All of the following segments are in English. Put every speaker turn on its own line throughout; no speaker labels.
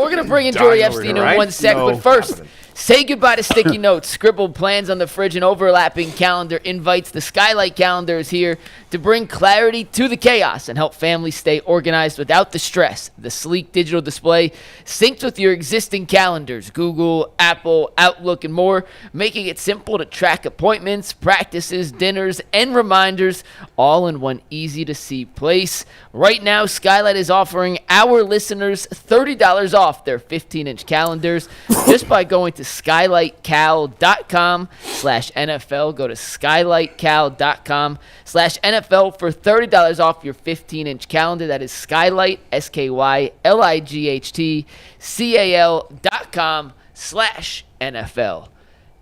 we're going to bring in Jori Epstein in 1 second. But first, say goodbye to sticky notes, scribbled plans on the fridge, and overlapping calendar invites. The Skylight calendar is here to bring clarity to the chaos and help families stay organized without the stress. The sleek digital display syncs with your existing calendars, Google, Apple, Outlook, and more, making it simple to track appointments, practices, dinners, and reminders, all in one easy-to-see place. Right now, Skylight is offering our listeners $30 off their 15-inch calendars just by going to skylightcal.com/NFL. Go to skylightcal.com/NFL for $30 off your 15-inch calendar. That is Skylight, SKYLIGHTCAL.com/NFL.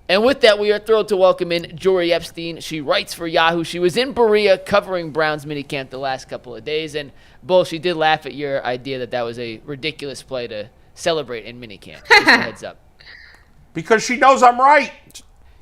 And with that, we are thrilled to welcome in Jori Epstein. She writes for Yahoo. She was in Berea covering Browns minicamp the last couple of days. And, Bull, she did laugh at your idea that was a ridiculous play to celebrate in minicamp. Just a heads up.
Because she knows I'm right.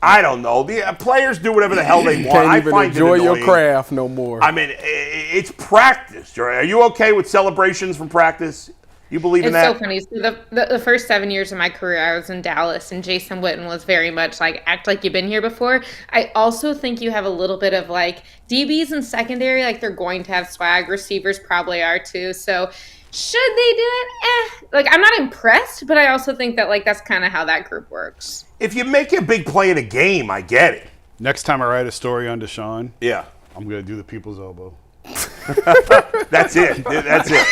I don't know. The players do whatever the hell they want.
Can't even enjoy your craft no more.
I mean, it's practice, Jori. Are you okay with celebrations from practice? You believe in that?
It's so funny. So the first 7 years of my career, I was in Dallas, and Jason Witten was very much like, act like you've been here before. I also think you have a little bit of like DBs in secondary, like they're going to have swag. Receivers probably are too. So should they do it? Like, I'm not impressed, but I also think that like that's kind of how that group works.
If you make a big play in a game, I get it.
Next time I write a story on Deshaun,
yeah,
I'm going to do the people's elbow.
That's it. That's it.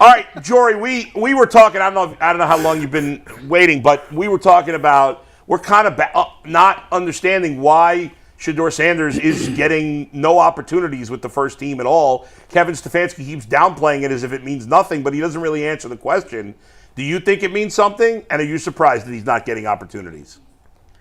All right, Jori, we were talking. I don't know how long you've been waiting, but we were talking about we're kind of not understanding why Shedeur Sanders is getting no opportunities with the first team at all. Kevin Stefanski keeps downplaying it as if it means nothing, but he doesn't really answer the question. Do you think it means something? And are you surprised that he's not getting opportunities?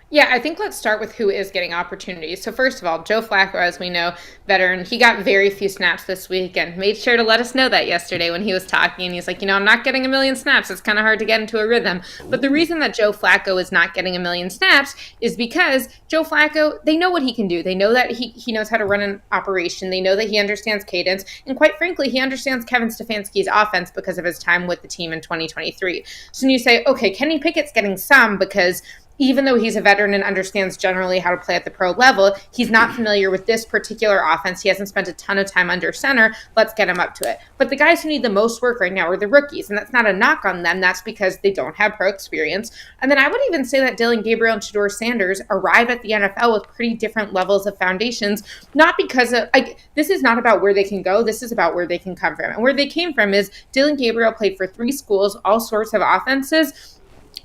Yeah, I think let's start with who is getting opportunities. So first of all, Joe Flacco, as we know, veteran, he got very few snaps this week and made sure to let us know that yesterday when he was talking. He's like, I'm not getting a million snaps. It's kind of hard to get into a rhythm. But the reason that Joe Flacco is not getting a million snaps is because Joe Flacco, they know what he can do. They know that he knows how to run an operation. They know that he understands cadence. And quite frankly, he understands Kevin Stefanski's offense because of his time with the team in 2023. So when you say, okay, Kenny Pickett's getting some because even though he's a veteran and understands generally how to play at the pro level, he's not familiar with this particular offense. He hasn't spent a ton of time under center. Let's get him up to it. But the guys who need the most work right now are the rookies, and that's not a knock on them. That's because they don't have pro experience. And then I would even say that Dillon Gabriel and Shedeur Sanders arrive at the NFL with pretty different levels of foundations, not because of, this is not about where they can go. This is about where they can come from. And where they came from is Dillon Gabriel played for 3 schools, all sorts of offenses.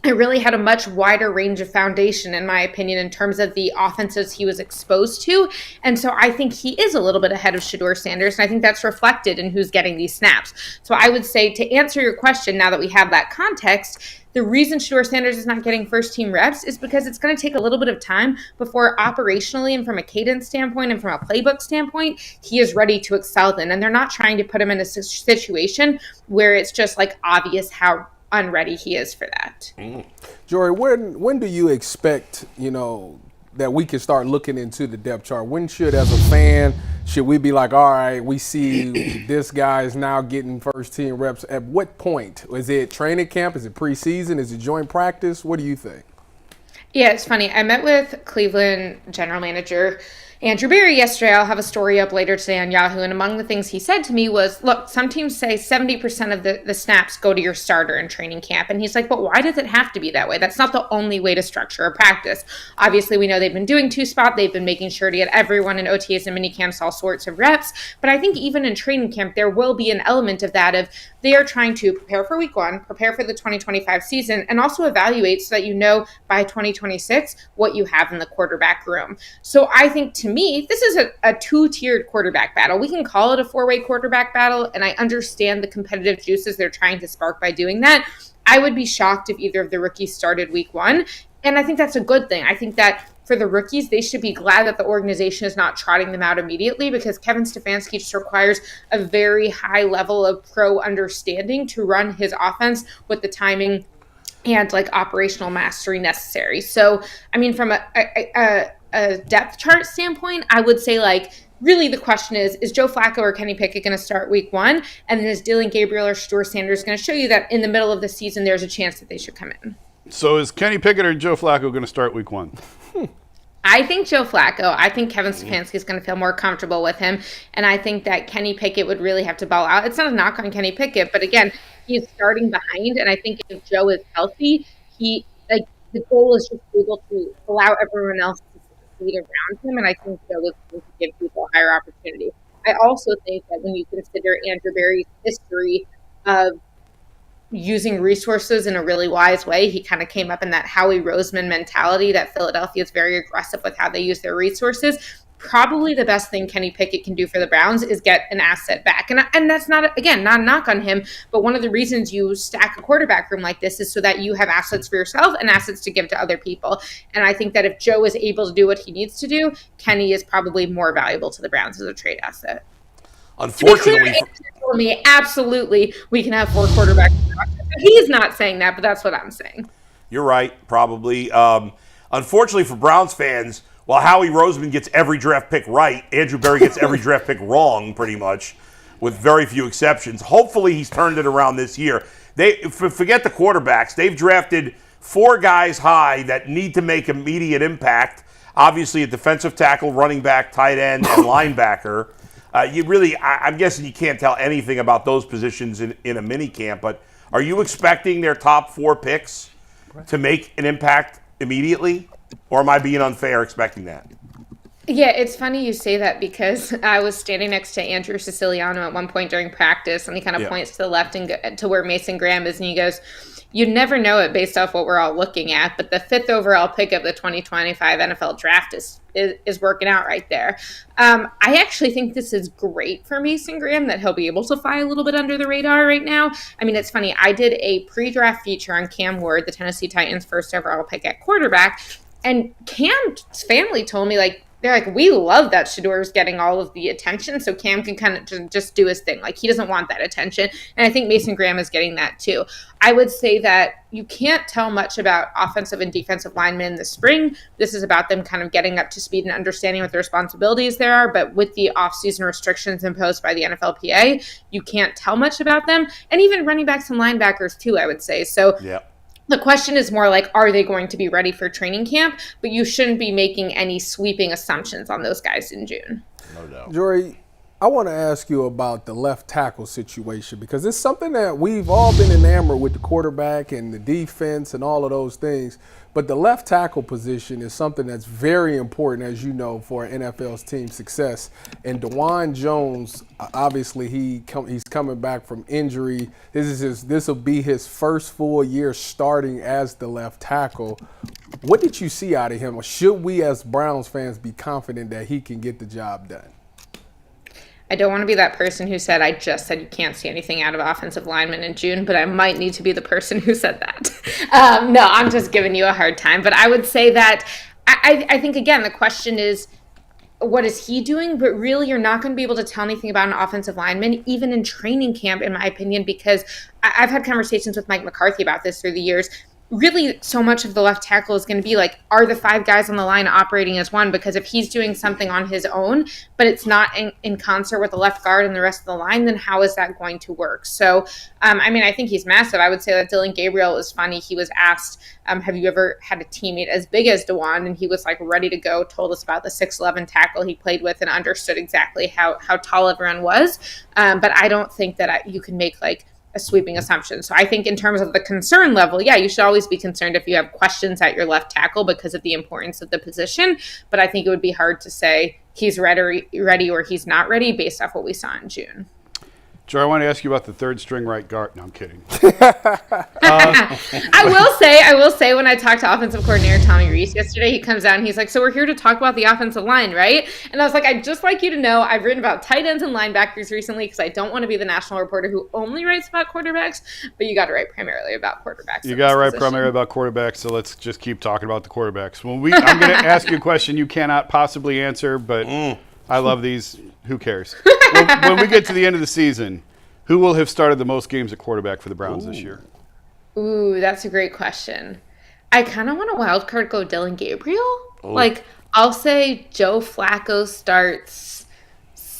It really had a much wider range of foundation, in my opinion, in terms of the offenses he was exposed to. And so I think he is a little bit ahead of Shedeur Sanders, and I think that's reflected in who's getting these snaps. So I would say, to answer your question, now that we have that context, the reason Shedeur Sanders is not getting first-team reps is because it's going to take a little bit of time before operationally and from a cadence standpoint and from a playbook standpoint, he is ready to excel then. And they're not trying to put him in a situation where it's just like obvious how unready he is for that.
Jori, when do you expect, that we can start looking into the depth chart? When should, as a fan, should we be like, all right, we see this guy is now getting first team reps? At what point? Is it training camp? Is it preseason? Is it joint practice? What do you think?
Yeah, it's funny. I met with Cleveland general manager Andrew Berry yesterday. I'll have a story up later today on Yahoo. And among the things he said to me was, look, some teams say 70% of the snaps go to your starter in training camp. And he's like, but why does it have to be that way? That's not the only way to structure a practice. Obviously, we know they've been doing 2-spot. They've been making sure to get everyone in OTAs and minicamps all sorts of reps. But I think even in training camp, there will be an element of that of they are trying to prepare for week 1, prepare for the 2025 season, and also evaluate so that you know by 2026 what you have in the quarterback room. So I think to me, this is a 2-tiered quarterback battle. We can call it a 4-way quarterback battle, and I understand the competitive juices they're trying to spark by doing that. I would be shocked if either of the rookies started week 1, and I think that's a good thing. I think that for the rookies, they should be glad that the organization is not trotting them out immediately because Kevin Stefanski just requires a very high level of pro understanding to run his offense with the timing and operational mastery necessary. So, I mean, from a depth chart standpoint, I would say really the question is Joe Flacco or Kenny Pickett going to start week 1? And then is Dillon Gabriel or Shedeur Sanders going to show you that in the middle of the season there's a chance that they should come in?
So is Kenny Pickett or Joe Flacco going to start week 1?
I think Joe Flacco. I think Kevin Stefanski is going to feel more comfortable with him. And I think that Kenny Pickett would really have to ball out. It's not a knock on Kenny Pickett, but again, he's starting behind. And I think if Joe is healthy, the goal is just able to allow everyone else to succeed around him. And I think Joe is going to give people a higher opportunity. I also think that when you consider Andrew Berry's history of using resources in a really wise way. He kind of came up in that Howie Roseman mentality that Philadelphia is very aggressive with how they use their resources. Probably the best thing Kenny Pickett can do for the Browns is get an asset back. And that's not a knock on him, but one of the reasons you stack a quarterback room like this is so that you have assets for yourself and assets to give to other people. And I think that if Joe is able to do what he needs to do, Kenny is probably more valuable to the Browns as a trade asset.
Unfortunately,
absolutely, we can have 4 quarterbacks. He's not saying that, but that's what I'm saying.
You're right, probably. Unfortunately for Browns fans, while Howie Roseman gets every draft pick right, Andrew Berry gets every draft pick wrong, pretty much, with very few exceptions. Hopefully he's turned it around this year. Forget the quarterbacks. They've drafted 4 guys high that need to make immediate impact. Obviously, a defensive tackle, running back, tight end, and linebacker. I'm guessing you can't tell anything about those positions in a mini camp, but are you expecting their top 4 picks to make an impact immediately? Or am I being unfair expecting that?
Yeah, it's funny you say that because I was standing next to Andrew Siciliano at one point during practice, and he kind of points to the left and to where Mason Graham is, and he goes, "You never know it based off what we're all looking at, but the 5th overall pick of the 2025 NFL draft is working out right there." I actually think this is great for Mason Graham that he'll be able to fly a little bit under the radar right now. I mean, it's funny. I did a pre-draft feature on Cam Ward, the Tennessee Titans' 1st overall pick at quarterback, and Cam's family told me, they're like, we love that Shedeur's getting all of the attention, so Cam can kind of just do his thing. He doesn't want that attention. And I think Mason Graham is getting that too. I would say that you can't tell much about offensive and defensive linemen in the spring. This is about them kind of getting up to speed and understanding what the responsibilities there are. But with the offseason restrictions imposed by the NFLPA, you can't tell much about them. And even running backs and linebackers too, I would say. So yeah. The question is more are they going to be ready for training camp? But you shouldn't be making any sweeping assumptions on those guys in June.
No doubt.
Jori, I want to ask you about the left tackle situation because it's something that we've all been enamored with the quarterback and the defense and all of those things. But the left tackle position is something that's very important, as you know, for an NFL's team success. And DeJuan Jones, obviously, he's coming back from injury. This will be his first full year starting as the left tackle. What did you see out of him? Or should we, as Browns fans, be confident that he can get the job done?
I don't want to be that person who said, I just said you can't see anything out of offensive linemen in June, but I might need to be the person who said that. No, I'm just giving you a hard time. But I would say that I think, again, the question is, what is he doing? But really, you're not going to be able to tell anything about an offensive lineman, even in training camp, in my opinion, because I've had conversations with Mike McCarthy about this through the years. Really, so much of the left tackle is going to be are the 5 guys on the line operating as one? Because if he's doing something on his own, but it's not in concert with the left guard and the rest of the line, then how is that going to work? So, I think he's massive. I would say that Dillon Gabriel is funny. He was asked, have you ever had a teammate as big as DeJuan? And he was ready to go, told us about the 6'11" tackle he played with and understood exactly how tall everyone was. But I don't think that you can make a sweeping assumption. So I think in terms of the concern level, yeah, you should always be concerned if you have questions at your left tackle because of the importance of the position. But I think it would be hard to say he's ready or he's not ready based off what we saw in June.
Joe, I want to ask you about the 3rd string right guard. No, I'm kidding.
I will say when I talked to offensive coordinator Tommy Rees yesterday, he comes out and he's like, so we're here to talk about the offensive line, right? And I was like, I'd just like you to know I've written about tight ends and linebackers recently because I don't want to be the national reporter who only writes about quarterbacks, but you got to write primarily about quarterbacks.
You got to write primarily about quarterbacks, so let's just keep talking about the quarterbacks. I'm going to ask you a question you cannot possibly answer, but I love these. Who cares? When we get to the end of the season, who will have started the most games at quarterback for the Browns this year?
Ooh, that's a great question. I kind of want a wild card go Dillon Gabriel. I'll say Joe Flacco starts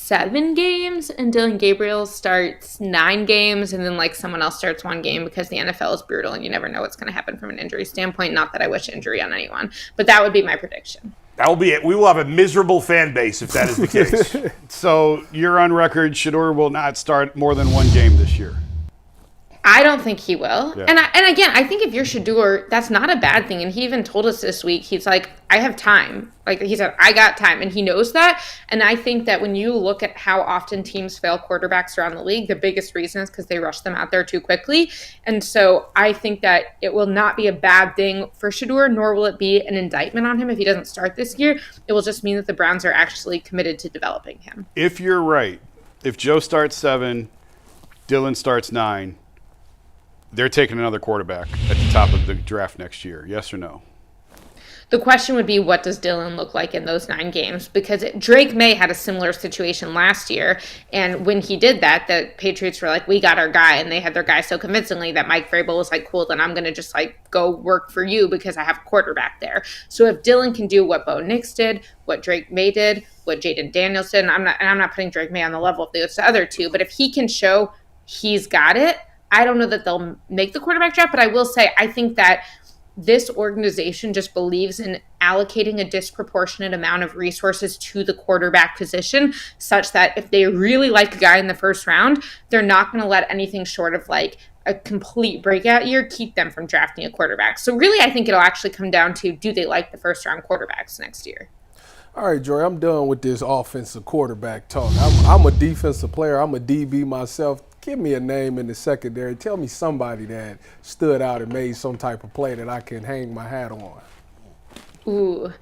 7 games, and Dillon Gabriel starts 9 games, and then like someone else starts 1 game because the NFL is brutal and you never know what's going to happen from an injury standpoint. Not that I wish injury on anyone, but that would be my prediction.
That will be it. We will have a miserable fan base if that is the case.
So you're on record. Shedeur will not start more than 1 game this year.
I don't think he will.
Yeah.
And again, I think if you're Shedeur, that's not a bad thing. And he even told us this week, he's like, I have time. Like he said, I got time. And he knows that. And I think that when you look at how often teams fail quarterbacks around the league, the biggest reason is because they rush them out there too quickly. And so I think that it will not be a bad thing for Shedeur, nor will it be an indictment on him if he doesn't start this year. It will just mean that the Browns are actually committed to developing him.
If you're right, if Joe starts 7, Dillon starts 9, they're taking another quarterback at the top of the draft next year. Yes or no?
The question would be, what does Dillon look like in those 9 games? Because Drake May had a similar situation last year. And when he did that, the Patriots were like, we got our guy. And they had their guy so convincingly that Mike Vrabel was like, cool, then I'm going to just like go work for you because I have a quarterback there. So if Dillon can do what Bo Nix did, what Drake May did, what Jaden Daniels did, and I'm not putting Drake May on the level of those other two, but if he can show he's got it, I don't know that they'll make the quarterback draft, but I will say I think that this organization just believes in allocating a disproportionate amount of resources to the quarterback position, such that if they really like a guy in the first round, they're not going to let anything short of like a complete breakout year keep them from drafting a quarterback. So really, I think it'll actually come down to, do they like the first round quarterbacks next year?
All right, Jori, I'm done with this offensive quarterback talk. I'm a defensive player. I'm a DB myself. Give me a name in the secondary. Tell me somebody that stood out and made some type of play that I can hang my hat on.
Ooh,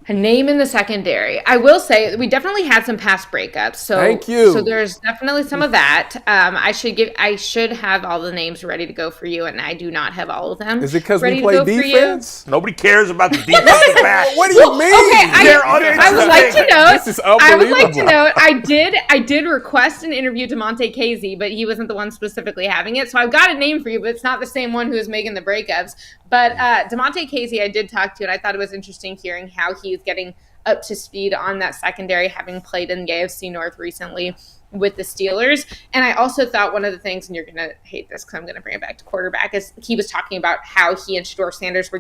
a name in the secondary. I will say we definitely had some past breakups. So
thank you.
So there's definitely some of that. I should have all the names ready to go for you, and I do not have all of them.
Is it because we play defense?
Nobody cares about the defensive back.
What do you mean?
Okay,
I
would like to note.
This is unbelievable.
I would like to note. I did request an interview to Monte Casey, but he wasn't the one specifically having it. So I've got a name for you, but it's not the same one who is making the breakups. But DeMonte Casey, I did talk to, and I thought it was interesting hearing how he's getting up to speed on that secondary, having played in the AFC North recently with the Steelers. And I also thought one of the things, and you're going to hate this because I'm going to bring it back to quarterback, is he was talking about how he and Shedeur Sanders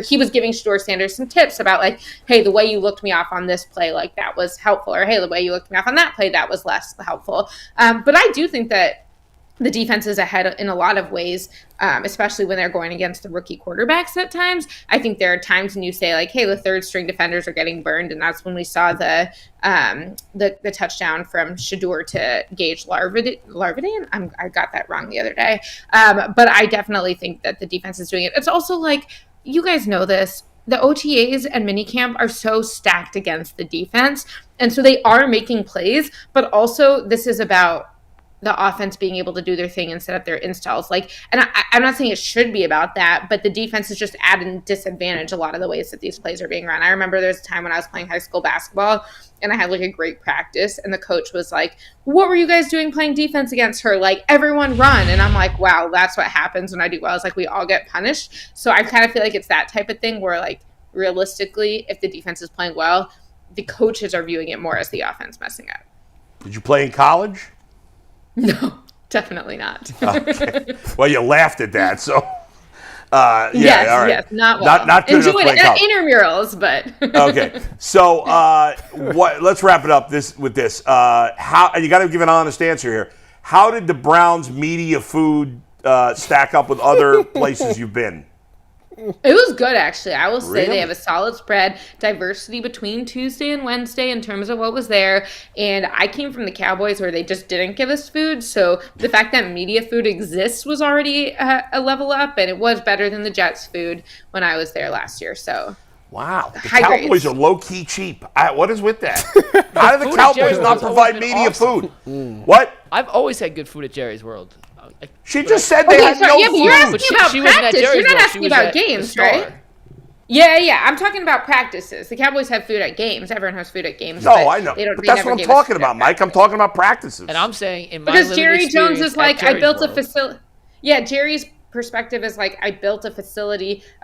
he was giving Shedeur Sanders some tips about like, hey, the way you looked me off on this play, like that was helpful. Or hey, the way you looked me off on that play, that was less helpful. But I do think that the defense is ahead in a lot of ways, especially when they're going against the rookie quarterbacks at times. I think there are times when you say like, hey, the third string defenders are getting burned. And that's when we saw the touchdown from Shedeur to Gage Larvadian. I got that wrong the other day. But I definitely think that the defense is doing it. It's also like, you guys know this, the OTAs and minicamp are so stacked against the defense. And so they are making plays, but also this is about the offense being able to do their thing and set up their installs. Like, and I'm not saying it should be about that, but the defense is just at a disadvantage a lot of the ways that these plays are being run. I remember there's a time when I was playing high school basketball and I had like a great practice and the coach was like, what were you guys doing playing defense against her? Like, everyone run. And I'm like, wow, that's what happens when I do well. It's like we all get punished. So I kind of feel like it's that type of thing where like realistically, if the defense is playing well, the coaches are viewing it more as the offense messing up.
Did you play in college?
No, definitely not.
Okay. Well, you laughed at that, so
yes,
all right.
yes, not well.
Not good enough to play college.
Intramurals, but
okay. So let's wrap it up with this. How, and you got to give an honest answer here. How did the Browns media food stack up with other places you've been?
It was good, actually. I will say
Really?
they have a solid spread, diversity between Tuesday and Wednesday in terms of what was there. And I came from the Cowboys where they just didn't give us food. So the fact that media food exists was already a level up, and it was better than the Jets food when I was there last year. So
Wow. The
high
Cowboys
grades.
are low-key cheap. What is with that? How do the
Food at
Cowboys
Jerry's
not
has
provide
always been
media
awesome.
food? What?
I've always had good food at Jerry's World.
She just said they
Okay,
had
so,
no
yeah, but you're
food.
asking about
she wasn't at
practice.
Jerry's
You're not
World. She
asking
was
about
at the
games,
Star.
right? Yeah. I'm talking about practices. The Cowboys have food at games. Everyone has food at games.
No,
but
I know.
They don't,
But
they
that's
never
what I'm
give us
talking
food
about,
at
Mike. I'm
practice.
talking about practices.
And I'm saying in my
Because
limited
Jerry Jones
experience
is like,
at
I built a
Jerry's World,
facility. Yeah, Jerry's perspective is like, I built a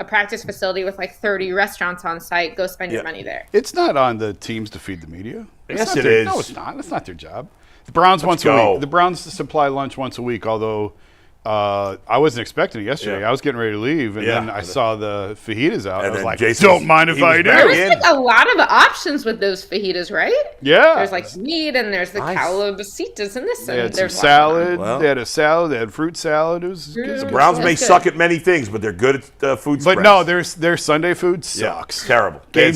practice facility with like 30 restaurants on site. Go spend your money there.
It's not on the teams to feed the media.
Yes, it is.
No, it's not. That's not their job. The Browns once a week. The Browns supply lunch once a week, although I wasn't expecting it yesterday. I was getting ready to leave, and then I saw the fajitas out. And I was like, don't mind if I do.
There's like a lot of options with those fajitas, right?
Yeah.
There's like meat, and there's the calabasitas and this.
They had
there's
some salad. They had a salad. They had fruit salad. It was good.
The Browns may suck at many things, but they're good at food spreads.
But no, their Sunday food sucks.
Terrible.
Game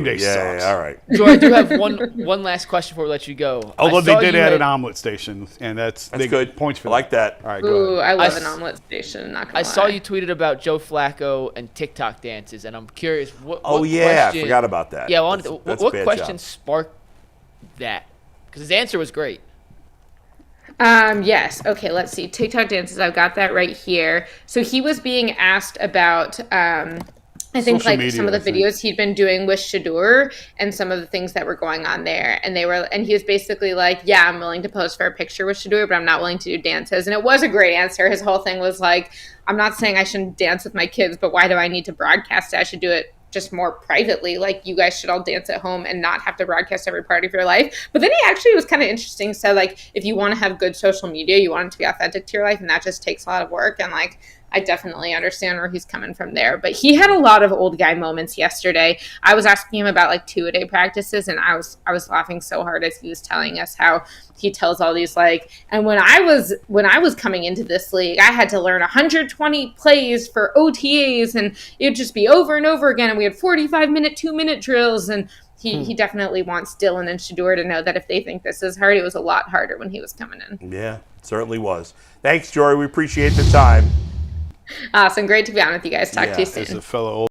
day sucks.
Yeah, all right.
So I do have one last question before we let you go.
Although they did add an omelet station, and that's
good.
Points for
I like that.
All right, go ahead.
I love an omelet station. Not gonna lie.
saw you tweeted about Joe Flacco and TikTok dances, and I'm curious. What
I forgot about that.
Yeah,
that's
what question sparked that? Because his answer was great.
Yes. Okay, let's see. TikTok dances. I've got that right here. So he was being asked about I think
Social
like
media,
some of the videos he'd been doing with Shedeur and some of the things that were going on there. And he was basically like, yeah, I'm willing to pose for a picture with Shedeur, but I'm not willing to do dances. And it was a great answer. His whole thing was like, I'm not saying I shouldn't dance with my kids, but why do I need to broadcast it? I should do it just more privately. Like, you guys should all dance at home and not have to broadcast every part of your life. But then he actually was kind of interesting. So like, if you want to have good social media, you want it to be authentic to your life, and that just takes a lot of work. And like, I definitely understand where he's coming from there. But he had a lot of old guy moments yesterday. I was asking him about like 2-a-day practices, and I was laughing so hard as he was telling us how he tells all these like, and when I was coming into this league, I had to learn 120 plays for OTAs, and it would just be over and over again, and we had 45-minute, 2-minute drills. And he definitely wants Dillon and Shedeur to know that if they think this is hard, it was a lot harder when he was coming in.
Yeah, it certainly was. Thanks, Jori. We appreciate the time.
Awesome. Great to be on with you guys. Talk to you soon.
As a fellow